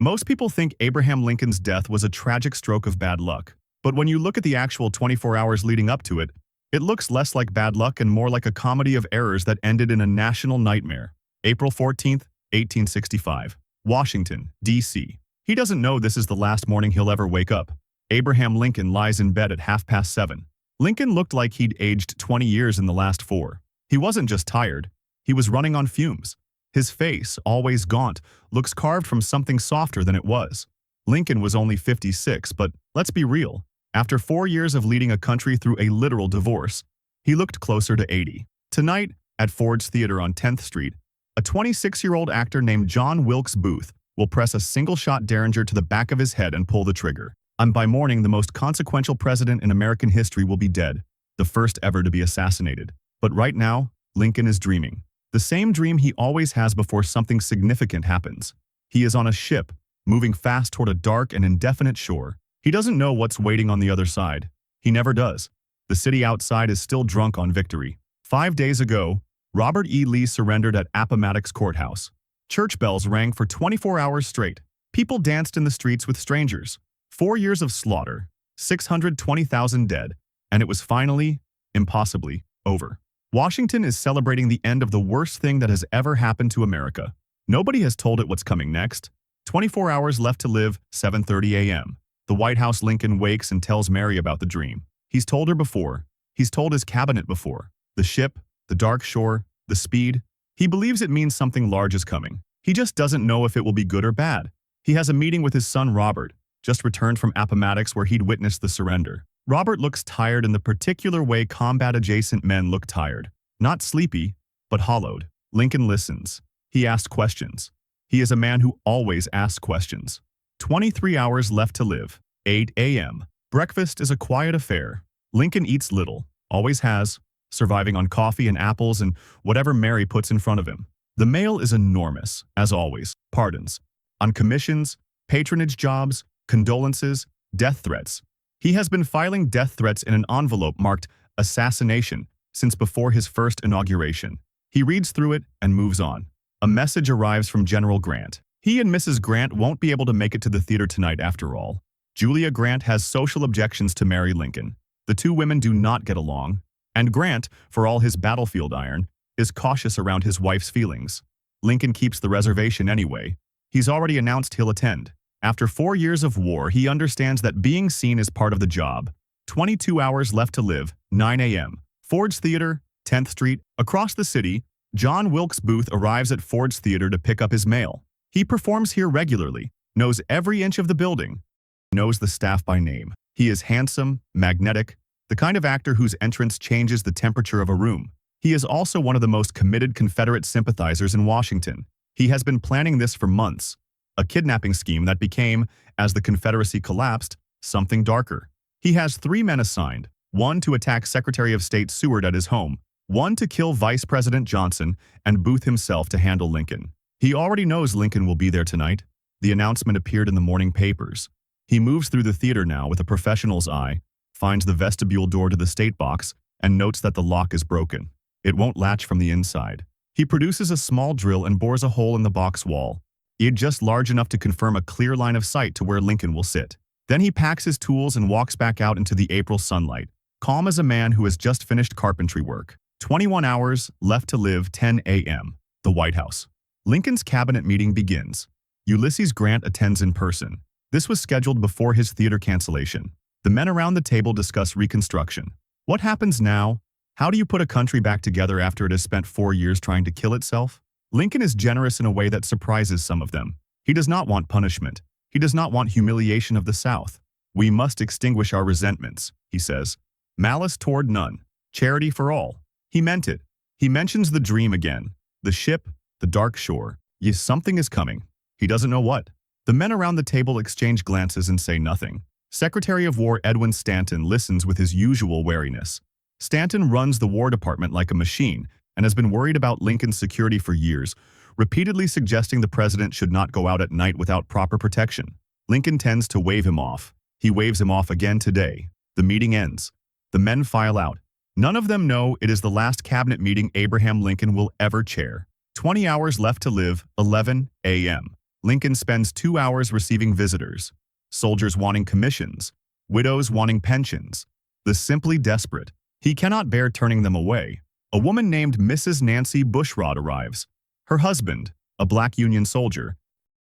Most people think Abraham Lincoln's death was a tragic stroke of bad luck. But when you look at the actual 24 hours leading up to it, it looks less like bad luck and more like a comedy of errors that ended in a national nightmare. April 14th, 1865. Washington, D.C. He doesn't know this is the last morning he'll ever wake up. Abraham Lincoln lies in bed at 7:30. Lincoln looked like he'd aged 20 years in the last 4. He wasn't just tired. He was running on fumes. His face, always gaunt, looks carved from something softer than it was. Lincoln was only 56, but let's be real. After 4 years of leading a country through a literal divorce, he looked closer to 80. Tonight, at Ford's Theater on 10th Street, a 26-year-old actor named John Wilkes Booth will press a single-shot derringer to the back of his head and pull the trigger. And by morning, the most consequential president in American history will be dead, the first ever to be assassinated. But right now, Lincoln is dreaming. The same dream he always has before something significant happens. He is on a ship, moving fast toward a dark and indefinite shore. He doesn't know what's waiting on the other side. He never does. The city outside is still drunk on victory. 5 days ago, Robert E. Lee surrendered at Appomattox Courthouse. Church bells rang for 24 hours straight. People danced in the streets with strangers. 4 years of slaughter, 620,000 dead, and it was finally, impossibly, over. Washington is celebrating the end of the worst thing that has ever happened to America. Nobody has told it what's coming next. 24 hours left to live, 7:30 a.m. The White House. Lincoln wakes and tells Mary about the dream. He's told her before. He's told his cabinet before. The ship, the dark shore, the speed. He believes it means something large is coming. He just doesn't know if it will be good or bad. He has a meeting with his son Robert, just returned from Appomattox where he'd witnessed the surrender. Robert looks tired in the particular way combat-adjacent men look tired. Not sleepy, but hollowed. Lincoln listens. He asks questions. He is a man who always asks questions. 23 hours left to live. 8 a.m. Breakfast is a quiet affair. Lincoln eats little, always has, surviving on coffee and apples and whatever Mary puts in front of him. The mail is enormous, as always. Pardons. On commissions, patronage jobs, condolences, death threats. He has been filing death threats in an envelope marked assassination since before his first inauguration. He reads through it and moves on. A message arrives from General Grant. He and Mrs. Grant won't be able to make it to the theater tonight after all. Julia Grant has social objections to Mary Lincoln. The two women do not get along, and Grant, for all his battlefield iron, is cautious around his wife's feelings. Lincoln keeps the reservation anyway. He's already announced he'll attend. After 4 years of war, he understands that being seen is part of the job. 22 hours left to live, 9 a.m. Ford's Theater, 10th Street. Across the city, John Wilkes Booth arrives at Ford's Theater to pick up his mail. He performs here regularly, knows every inch of the building, knows the staff by name. He is handsome, magnetic, the kind of actor whose entrance changes the temperature of a room. He is also one of the most committed Confederate sympathizers in Washington. He has been planning this for months. A kidnapping scheme that became, as the Confederacy collapsed, something darker. He has 3 men assigned, one to attack Secretary of State Seward at his home, one to kill Vice President Johnson, and Booth himself to handle Lincoln. He already knows Lincoln will be there tonight. The announcement appeared in the morning papers. He moves through the theater now with a professional's eye, finds the vestibule door to the state box, and notes that the lock is broken. It won't latch from the inside. He produces a small drill and bores a hole in the box wall. It's just large enough to confirm a clear line of sight to where Lincoln will sit. Then he packs his tools and walks back out into the April sunlight, calm as a man who has just finished carpentry work. 21 hours left to live, 10 a.m. The White House. Lincoln's cabinet meeting begins. Ulysses Grant attends in person. This was scheduled before his theater cancellation. The men around the table discuss Reconstruction. What happens now? How do you put a country back together after it has spent 4 years trying to kill itself? Lincoln is generous in a way that surprises some of them. He does not want punishment. He does not want humiliation of the South. We must extinguish our resentments, he says. Malice toward none. Charity for all. He meant it. He mentions the dream again. The ship, the dark shore. Yes, something is coming. He doesn't know what. The men around the table exchange glances and say nothing. Secretary of War Edwin Stanton listens with his usual wariness. Stanton runs the War Department like a machine and has been worried about Lincoln's security for years, repeatedly suggesting the president should not go out at night without proper protection. Lincoln tends to wave him off. He waves him off again today. The meeting ends. The men file out. None of them know it is the last cabinet meeting Abraham Lincoln will ever chair. 20 hours left to live, 11 a.m. Lincoln spends 2 hours receiving visitors, soldiers wanting commissions, widows wanting pensions, the simply desperate. He cannot bear turning them away. A woman named Mrs. Nancy Bushrod arrives. Her husband, a black Union soldier,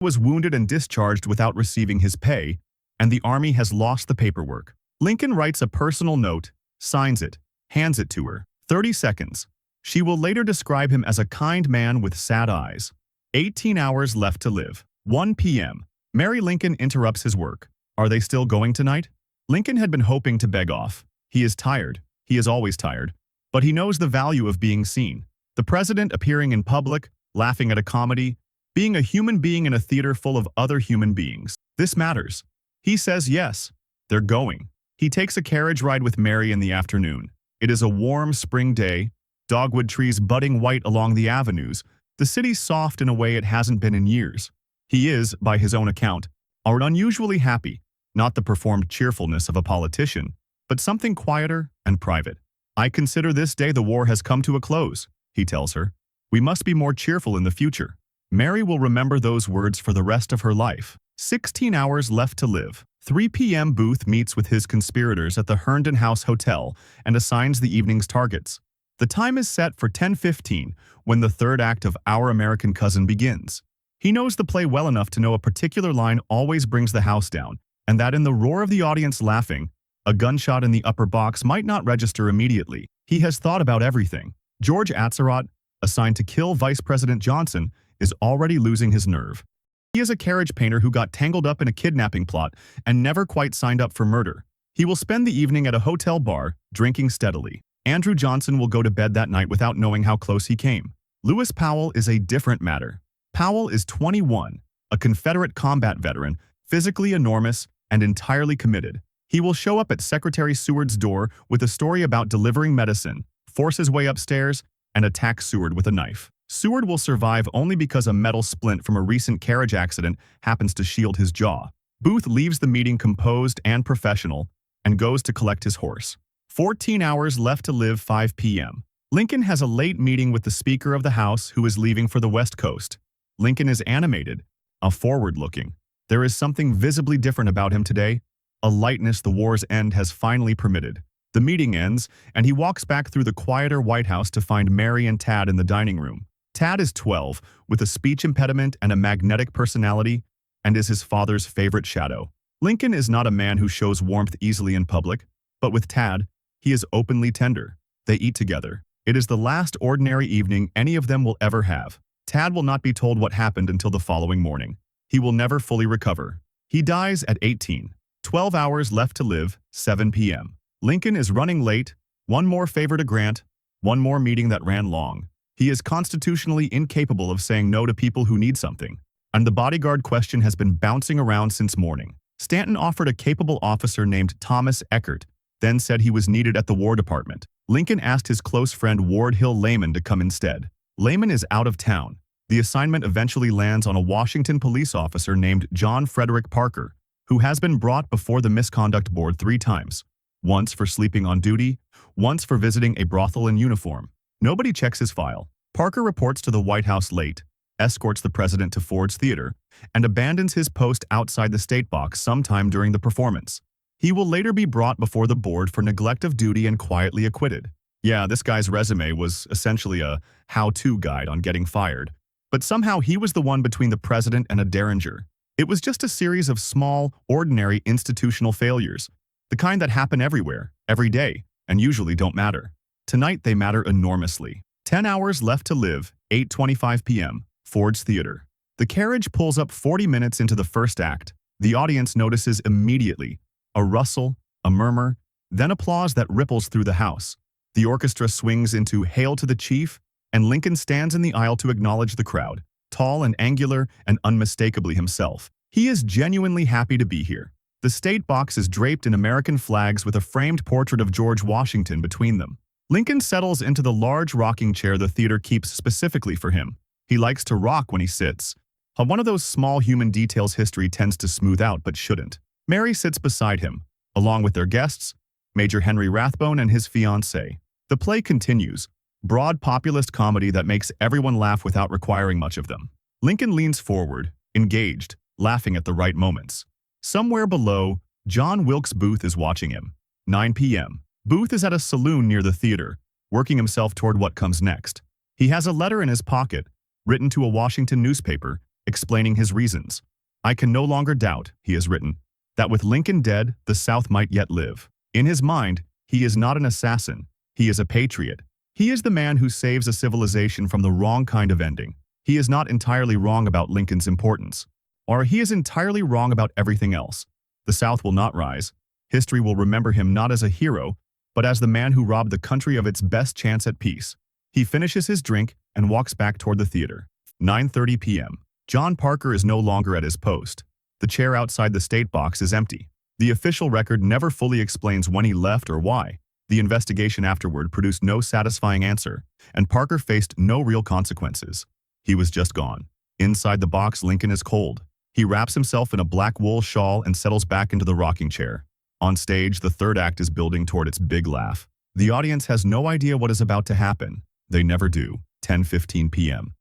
was wounded and discharged without receiving his pay, and the Army has lost the paperwork. Lincoln writes a personal note, signs it, hands it to her. 30 seconds. She will later describe him as a kind man with sad eyes. 18 hours left to live. 1 p.m. Mary Lincoln interrupts his work. Are they still going tonight? Lincoln had been hoping to beg off. He is tired. He is always tired. But he knows the value of being seen. The president appearing in public, laughing at a comedy, being a human being in a theater full of other human beings. This matters. He says yes. They're going. He takes a carriage ride with Mary in the afternoon. It is a warm spring day, dogwood trees budding white along the avenues, the city soft in a way it hasn't been in years. He is, by his own account, unusually happy, not the performed cheerfulness of a politician, but something quieter and private. I consider this day the war has come to a close, he tells her. We must be more cheerful in the future. Mary will remember those words for the rest of her life. 16 hours left to live. 3 p.m. Booth meets with his conspirators at the Herndon House Hotel and assigns the evening's targets. The time is set for 10:15 when the third act of Our American Cousin begins. He knows the play well enough to know a particular line always brings the house down, and that in the roar of the audience laughing, a gunshot in the upper box might not register immediately. He has thought about everything. George Atzerodt, assigned to kill Vice President Johnson, is already losing his nerve. He is a carriage painter who got tangled up in a kidnapping plot and never quite signed up for murder. He will spend the evening at a hotel bar, drinking steadily. Andrew Johnson will go to bed that night without knowing how close he came. Lewis Powell is a different matter. Powell is 21, a Confederate combat veteran, physically enormous and entirely committed. He will show up at Secretary Seward's door with a story about delivering medicine, force his way upstairs, and attack Seward with a knife. Seward will survive only because a metal splint from a recent carriage accident happens to shield his jaw. Booth leaves the meeting composed and professional and goes to collect his horse. 14 hours left to live. 5 p.m. Lincoln has a late meeting with the Speaker of the House who is leaving for the West Coast. Lincoln is animated, forward-looking. There is something visibly different about him today, a lightness the war's end has finally permitted. The meeting ends, and he walks back through the quieter White House to find Mary and Tad in the dining room. Tad is 12, with a speech impediment and a magnetic personality, and is his father's favorite shadow. Lincoln is not a man who shows warmth easily in public, but with Tad, he is openly tender. They eat together. It is the last ordinary evening any of them will ever have. Tad will not be told what happened until the following morning. He will never fully recover. He dies at 18. 12 hours left to live. 7 p.m. Lincoln is running late. One more favor to grant. One more meeting that ran long. He is constitutionally incapable of saying no to people who need something. And the bodyguard question has been bouncing around since morning. Stanton offered a capable officer named Thomas Eckert, then said he was needed at the War Department. Lincoln asked his close friend Ward Hill Layman to come instead. Layman is out of town. The assignment eventually lands on a Washington police officer named John Frederick Parker, who has been brought before the Misconduct Board 3 times. Once for sleeping on duty, once for visiting a brothel in uniform. Nobody checks his file. Parker reports to the White House late, escorts the president to Ford's Theater, and abandons his post outside the state box sometime during the performance. He will later be brought before the board for neglect of duty and quietly acquitted. Yeah, this guy's resume was essentially a how-to guide on getting fired. But somehow he was the one between the president and a derringer. It was just a series of small, ordinary institutional failures, the kind that happen everywhere, every day, and usually don't matter. Tonight they matter enormously. 10 hours left to live. 8:25 p.m. Ford's Theater. The carriage pulls up 40 minutes into the first act. The audience notices immediately a rustle, a murmur, then applause that ripples through the house. The orchestra swings into Hail to the Chief, and Lincoln stands in the aisle to acknowledge the crowd, tall and angular and unmistakably himself. He is genuinely happy to be here. The state box is draped in American flags with a framed portrait of George Washington between them. Lincoln settles into the large rocking chair the theater keeps specifically for him. He likes to rock when he sits. One of those small human details history tends to smooth out but shouldn't. Mary sits beside him, along with their guests, Major Henry Rathbone and his fiancée. The play continues, broad populist comedy that makes everyone laugh without requiring much of them. Lincoln leans forward, engaged, laughing at the right moments. Somewhere below, John Wilkes Booth is watching him. 9 p.m. Booth is at a saloon near the theater, working himself toward what comes next. He has a letter in his pocket, written to a Washington newspaper, explaining his reasons. "I can no longer doubt," he has written, "that with Lincoln dead, the South might yet live." In his mind, he is not an assassin. He is a patriot. He is the man who saves a civilization from the wrong kind of ending. He is not entirely wrong about Lincoln's importance. Or he is entirely wrong about everything else. The South will not rise. History will remember him not as a hero, but as the man who robbed the country of its best chance at peace. He finishes his drink and walks back toward the theater. 9:30 p.m. John Parker is no longer at his post. The chair outside the state box is empty. The official record never fully explains when he left or why. The investigation afterward produced no satisfying answer, and Parker faced no real consequences. He was just gone. Inside the box, Lincoln is cold. He wraps himself in a black wool shawl and settles back into the rocking chair. On stage, the third act is building toward its big laugh. The audience has no idea what is about to happen. They never do. 10:15 p.m.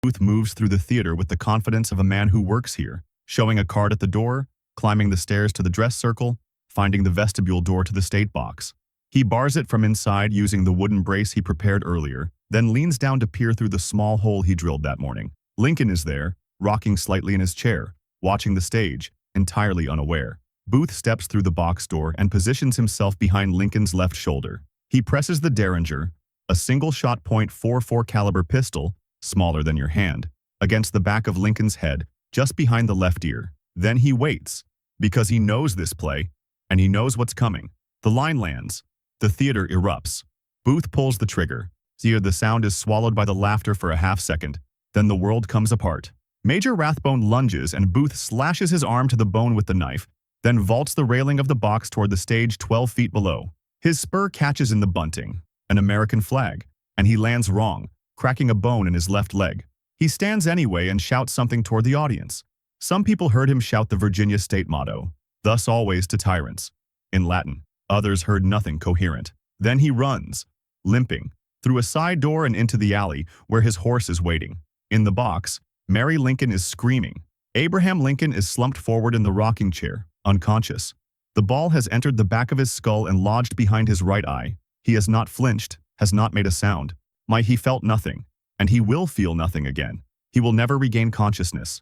Booth moves through the theater with the confidence of a man who works here, showing a card at the door, climbing the stairs to the dress circle, finding the vestibule door to the state box. He bars it from inside using the wooden brace he prepared earlier, then leans down to peer through the small hole he drilled that morning. Lincoln is there, rocking slightly in his chair, watching the stage, entirely unaware. Booth steps through the box door and positions himself behind Lincoln's left shoulder. He presses the Derringer, a single-shot .44 caliber pistol, smaller than your hand, against the back of Lincoln's head, just behind the left ear. Then he waits, because he knows this play, and he knows what's coming. The line lands. The theater erupts. Booth pulls the trigger. The sound is swallowed by the laughter for a half-second. Then the world comes apart. Major Rathbone lunges and Booth slashes his arm to the bone with the knife, then vaults the railing of the box toward the stage 12 feet below. His spur catches in the bunting, an American flag, and he lands wrong, cracking a bone in his left leg. He stands anyway and shouts something toward the audience. Some people heard him shout the Virginia state motto, "Thus always to tyrants," in Latin. Others heard nothing coherent. Then he runs, limping, through a side door and into the alley where his horse is waiting. In the box, Mary Lincoln is screaming. Abraham Lincoln is slumped forward in the rocking chair, unconscious. The ball has entered the back of his skull and lodged behind his right eye. He has not flinched, has not made a sound. He felt nothing, and he will feel nothing again. He will never regain consciousness.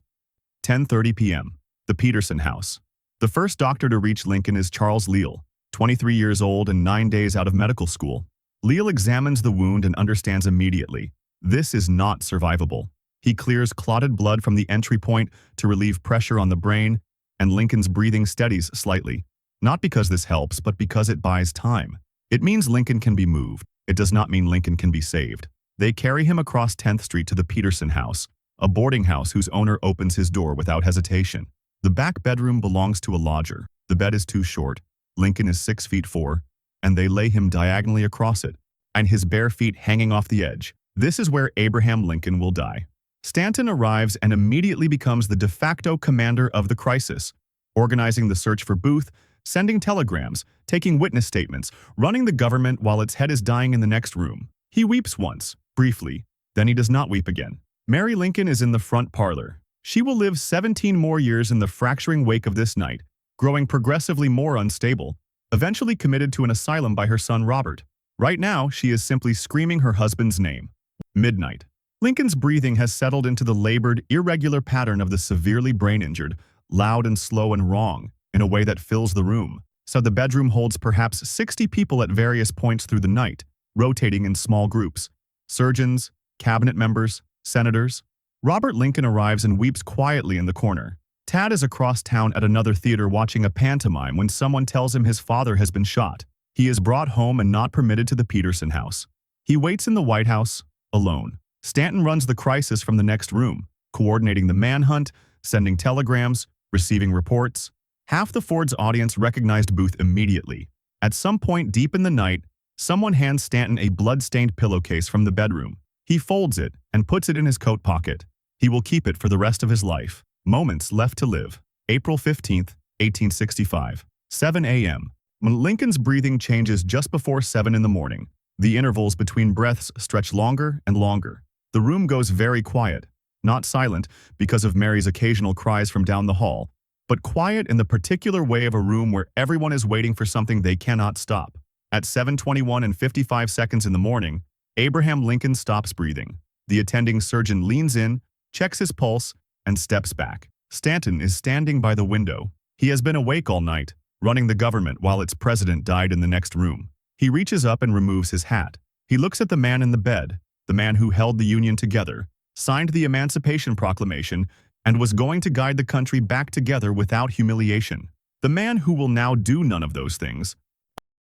10:30 p.m. The Peterson House. The first doctor to reach Lincoln is Charles Leal, 23 years old and 9 days out of medical school. Leal examines the wound and understands immediately. This is not survivable. He clears clotted blood from the entry point to relieve pressure on the brain, and Lincoln's breathing steadies slightly. Not because this helps, but because it buys time. It means Lincoln can be moved. It does not mean Lincoln can be saved. They carry him across 10th Street to the Peterson House, a boarding house whose owner opens his door without hesitation. The back bedroom belongs to a lodger. The bed is too short. Lincoln is 6 feet 4, and they lay him diagonally across it, and his bare feet hanging off the edge. This is where Abraham Lincoln will die. Stanton arrives and immediately becomes the de facto commander of the crisis, organizing the search for Booth, sending telegrams, taking witness statements, running the government while its head is dying in the next room. He weeps once, briefly, then he does not weep again. Mary Lincoln is in the front parlor. She will live 17 more years in the fracturing wake of this night, growing progressively more unstable, eventually committed to an asylum by her son Robert. Right now, she is simply screaming her husband's name. Midnight. Lincoln's breathing has settled into the labored, irregular pattern of the severely brain-injured, loud and slow and wrong, in a way that fills the room. So the bedroom holds perhaps 60 people at various points through the night, rotating in small groups. Surgeons, cabinet members, senators. Robert Lincoln arrives and weeps quietly in the corner. Tad is across town at another theater watching a pantomime when someone tells him his father has been shot. He is brought home and not permitted to the Peterson House. He waits in the White House, alone. Stanton runs the crisis from the next room, coordinating the manhunt, sending telegrams, receiving reports. Half the Ford's audience recognized Booth immediately. At some point deep in the night, someone hands Stanton a blood-stained pillowcase from the bedroom. He folds it and puts it in his coat pocket. He will keep it for the rest of his life. Moments left to live. April 15, 1865. 7 a.m. When Lincoln's breathing changes just before 7 in the morning, the intervals between breaths stretch longer and longer. The room goes very quiet. not silent because of Mary's occasional cries from down the hall, but quiet in the particular way of a room where everyone is waiting for something they cannot stop. At 7:21 and 55 seconds in the morning, Abraham Lincoln stops breathing. The attending surgeon leans in, checks his pulse, and steps back. Stanton is standing by the window. He has been awake all night, running the government while its president died in the next room. He reaches up and removes his hat. He looks at the man in the bed, the man who held the Union together, signed the Emancipation Proclamation, and was going to guide the country back together without humiliation. The man who will now do none of those things,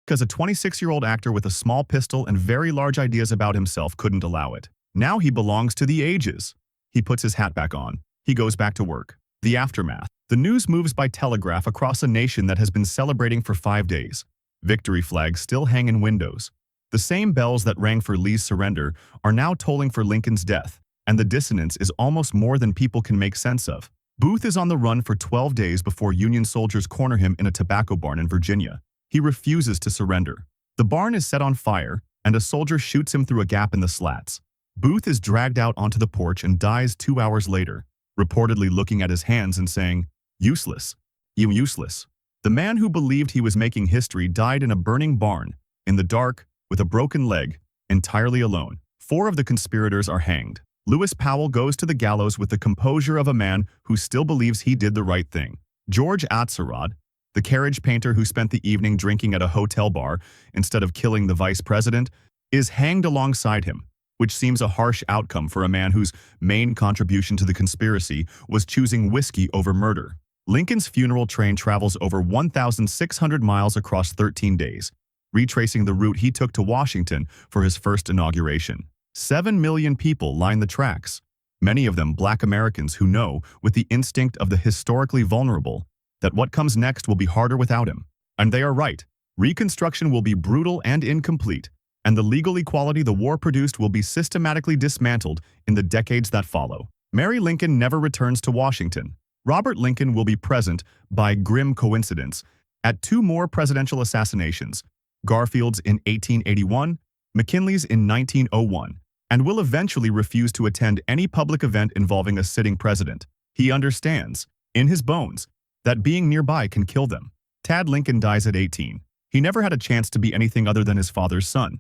because a 26-year-old actor with a small pistol and very large ideas about himself couldn't allow it. Now he belongs to the ages. He puts his hat back on. He goes back to work. The aftermath. The news moves by telegraph across a nation that has been celebrating for 5 days. Victory flags still hang in windows. The same bells that rang for Lee's surrender are now tolling for Lincoln's death, and the dissonance is almost more than people can make sense of. Booth is on the run for 12 days before Union soldiers corner him in a tobacco barn in Virginia. He refuses to surrender. The barn is set on fire, and a soldier shoots him through a gap in the slats. Booth is dragged out onto the porch and dies 2 hours later, reportedly looking at his hands and saying, "Useless. You useless." The man who believed he was making history died in a burning barn, in the dark, with a broken leg, entirely alone. 4 of the conspirators are hanged. Lewis Powell goes to the gallows with the composure of a man who still believes he did the right thing. George Atzerodt, the carriage painter who spent the evening drinking at a hotel bar instead of killing the vice president, is hanged alongside him, which seems a harsh outcome for a man whose main contribution to the conspiracy was choosing whiskey over murder. Lincoln's funeral train travels over 1,600 miles across 13 days, retracing the route he took to Washington for his first inauguration. 7 million people line the tracks, many of them Black Americans who know, with the instinct of the historically vulnerable, that what comes next will be harder without him. And they are right. Reconstruction will be brutal and incomplete, and the legal equality the war produced will be systematically dismantled in the decades that follow. Mary Lincoln never returns to Washington. Robert Lincoln will be present, by grim coincidence, at 2 more presidential assassinations, Garfield's in 1881, McKinley's in 1901, and will eventually refuse to attend any public event involving a sitting president. He understands, in his bones, that being nearby can kill them. Tad Lincoln dies at 18. He never had a chance to be anything other than his father's son.